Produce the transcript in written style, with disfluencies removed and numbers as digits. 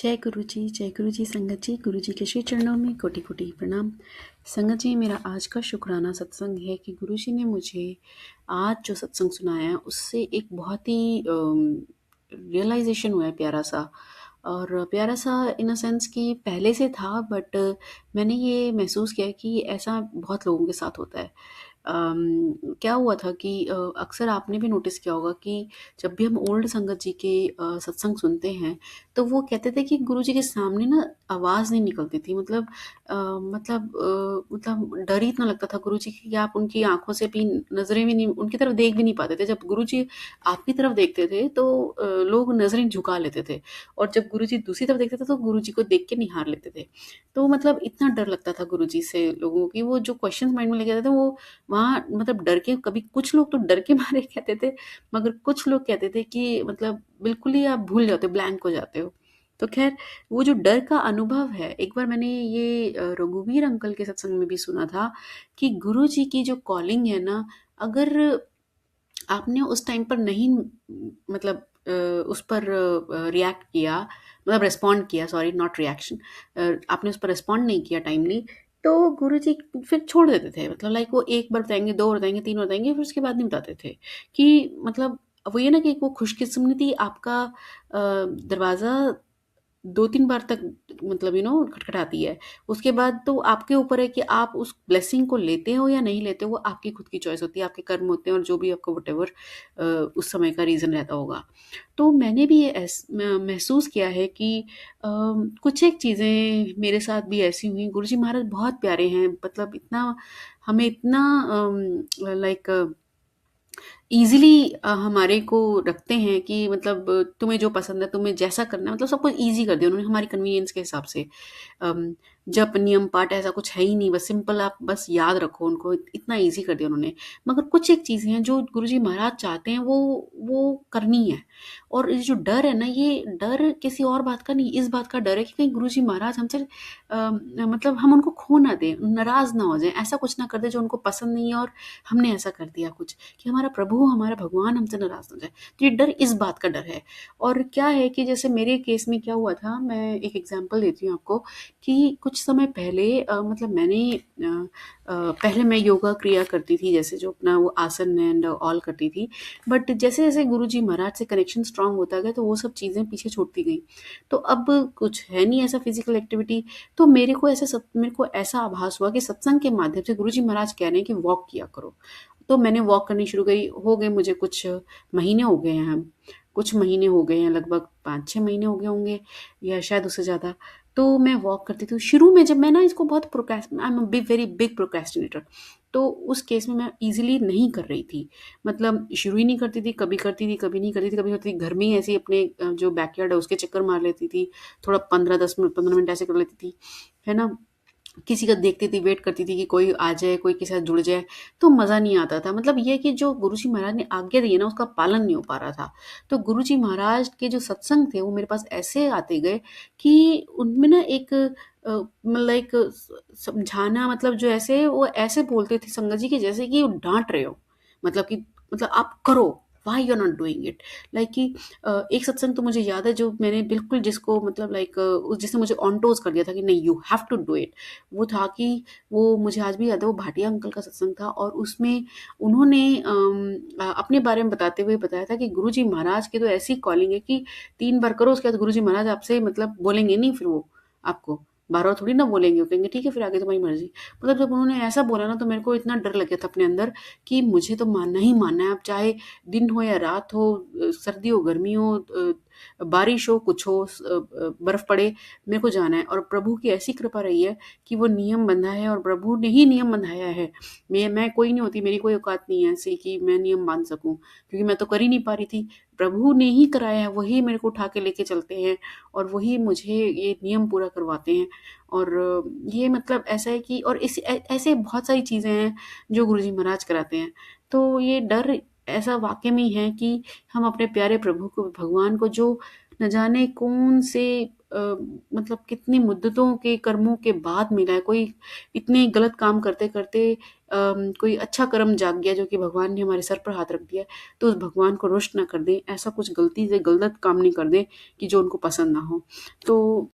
जय गुरु जी संगत जी। गुरु जी के श्री चरणों में कोटि कोटि प्रणाम। संगत जी, मेरा आज का शुक्राना सत्संग है कि गुरु जी ने मुझे आज जो सत्संग सुनाया है उससे एक बहुत ही रियलाइजेशन हुआ है, प्यारा सा। और प्यारा सा इन अ सेंस कि पहले से था, बट मैंने ये महसूस किया कि ऐसा बहुत लोगों के साथ होता है। क्या हुआ था कि अक्सर आपने भी नोटिस किया होगा कि जब भी हम ओल्ड संगत जी के सत्संग सुनते हैं, तो वो कहते थे कि गुरु जी के सामने ना आवाज़ नहीं निकलती थी। मतलब डर ही इतना लगता था गुरु जी की कि आप उनकी आँखों से भी नज़रें भी नहीं, उनकी तरफ देख भी नहीं पाते थे। जब गुरु जी आपकी तरफ देखते थे तो लोग नज़रें झुका लेते थे, और जब गुरु जी दूसरी तरफ देखते थे तो गुरु जी को देख के निहार लेते थे। तो मतलब इतना डर लगता था गुरु जी से लोगों को कि वो जो क्वेश्चंस माइंड में लेके आते थे वो वहाँ मतलब डर के, कभी कुछ लोग तो डर के मारे कहते थे, मगर कुछ लोग कहते थे कि मतलब बिल्कुल ही आप भूल जाते हो, ब्लैंक हो जाते हो। तो ख़ैर, वो जो डर का अनुभव है, एक बार मैंने ये रघुवीर अंकल के सत्संग में भी सुना था कि गुरुजी की जो कॉलिंग है ना, अगर आपने उस टाइम पर नहीं मतलब उस पर रिएक्ट किया, मतलब रिस्पॉन्ड किया, सॉरी नॉट रिएक्शन, आपने उस पर रिस्पॉन्ड नहीं किया टाइमली, तो गुरुजी फिर छोड़ देते थे। मतलब लाइक वो एक बार बताएँगे, 2 बार बताएँगे, 3 बार बताएँगे, फिर उसके बाद नहीं बताते थे। कि मतलब वो ये ना कि वो खुशकिस्मती आपका दरवाज़ा 2-3 बार तक मतलब खटखटाती है। उसके बाद तो आपके ऊपर है कि आप उस ब्लेसिंग को लेते हो या नहीं लेते हो, वो आपकी खुद की चॉइस होती है, आपके कर्म होते हैं और जो भी आपका व्हाटएवर उस समय का रीज़न रहता होगा। तो मैंने भी ये महसूस किया है कि कुछ एक चीज़ें मेरे साथ भी ऐसी हुई। गुरुजी महाराज बहुत प्यारे हैं, मतलब इतना हमें इतना लाइक ईज़िली हमारे को रखते हैं कि मतलब तुम्हें जो पसंद है, तुम्हें जैसा करना है, मतलब सब कुछ ईज़ी कर दिया उन्होंने हमारी कन्वीनियंस के हिसाब से। अम, जप, नियम, पाठ ऐसा कुछ है ही नहीं, बस सिंपल आप बस याद रखो उनको, इतना ईज़ी कर दिया उन्होंने। मगर कुछ एक चीज़ें हैं जो गुरुजी महाराज चाहते हैं वो करनी है। और ये जो डर है ना, ये डर किसी और बात का नहीं, इस बात का डर है कि कहीं गुरुजी महाराज हमसे मतलब हम उनको खो ना दें, नाराज़ ना हो जाएँ, ऐसा कुछ ना कर दें जो उनको पसंद नहीं है और हमने ऐसा कर दिया कुछ, कि हमारा प्रभु, हमारा भगवान हमसे नाराज़ ना हो जाए। तो ये डर इस बात का डर है। और क्या है कि जैसे मेरे केस में क्या हुआ था, मैं एक एग्ज़ाम्पल देती हूँ आपको कि कुछ समय पहले मतलब मैंने पहले मैं योगा क्रिया करती थी, जैसे जो अपना वो आसन एंड ऑल करती थी। बट जैसे-जैसे गुरुजी महाराज से कनेक्शन स्ट्रॉन्ग होता गया, तो वो सब चीज़ें पीछे छूटती गईं। तो अब कुछ है नहीं ऐसा फिज़िकल एक्टिविटी, तो मेरे को ऐसा आभास हुआ कि सत्संग के माध्यम से गुरुजी महाराज कह रहे हैं कि वॉक किया करो। तो मैंने वॉक करनी शुरू करी, हो गए मुझे कुछ महीने हो गए हैं, कुछ महीने हो गए हैं, लगभग 5-6 महीने हो गए होंगे या शायद उससे ज़्यादा। तो मैं वॉक करती थी। शुरू में जब मैं ना इसको बहुत I am a very big procrastinator, तो उस केस में मैं ईज़िली नहीं कर रही थी। मतलब शुरू ही नहीं करती थी, कभी करती थी, कभी नहीं करती थी, कभी होती थी घर में ही ऐसे ही अपने जो बैकयार्ड है उसके चक्कर मार लेती थी। थोड़ा 15-10 मिनट, 15 मिनट ऐसे कर लेती थी, है ना? किसी का देखती थी, वेट करती थी कि कोई आ जाए, कोई के साथ जुड़ जाए, तो मज़ा नहीं आता था। मतलब ये है कि जो गुरुजी महाराज ने आज्ञा दी है ना, उसका पालन नहीं हो पा रहा था। तो गुरुजी महाराज के जो सत्संग थे, वो मेरे पास ऐसे आते गए कि उनमें ना एक मतलब एक समझाना, मतलब जो ऐसे वो ऐसे बोलते थे संगत जी कि जैसे कि डाँट रहे हो। मतलब कि मतलब आप करो, why you are not doing it? Like कि एक सत्संग तो मुझे याद है जो मैंने बिल्कुल जिसको मतलब लाइक जिसने मुझे ऑन टोज़ कर दिया था कि नहीं, you have to do it. वो था कि वो मुझे आज भी याद है, वो भाटिया अंकल का सत्संग था और उसमें उन्होंने अपने बारे में बताते हुए बताया था कि गुरुजी महाराज की तो ऐसी कॉलिंग है कि 3 बार करो, उसके बाद गुरुजी महाराज आपसे मतलब बोलेंगे नहीं, फिर वो आपको बार-बार थोड़ी ना बोलेंगे, वो कहेंगे ठीक है फिर आगे तुम्हारी मर्ज़ी। मतलब जब उन्होंने ऐसा बोला ना, तो मेरे को इतना डर लग गया था अपने अंदर कि मुझे तो मानना ही मानना है, अब चाहे दिन हो या रात हो, सर्दी हो, गर्मी हो, बारिश हो, कुछ हो, बर्फ़ पड़े, मेरे को जाना है। और प्रभु की ऐसी कृपा रही है कि वो नियम बंधा है और प्रभु ने ही नियम बंधाया है। मैं कोई नहीं होती, मेरी कोई औकात नहीं है ऐसी कि मैं नियम बाँध सकूँ, क्योंकि मैं तो कर ही नहीं पा रही थी। प्रभु ने ही कराया है, वही मेरे को उठा के लेके चलते हैं और वही मुझे ये नियम पूरा करवाते हैं। और ये मतलब ऐसा है कि और ऐसे बहुत सारी चीज़ें हैं जो गुरुजी महाराज कराते हैं। तो ये डर ऐसा वाक़ई में है कि हम अपने प्यारे प्रभु को, भगवान को जो न जाने कौन से मतलब कितनी मुद्दतों के कर्मों के बाद मिला है। कोई इतने गलत काम करते-करते कोई अच्छा कर्म जाग गया जो कि भगवान ने हमारे सर पर हाथ रख दिया है, तो उस भगवान को रुष्ट ना कर दें, ऐसा कुछ गलती से गलत काम नहीं कर दें कि जो उनको पसंद ना हो। तो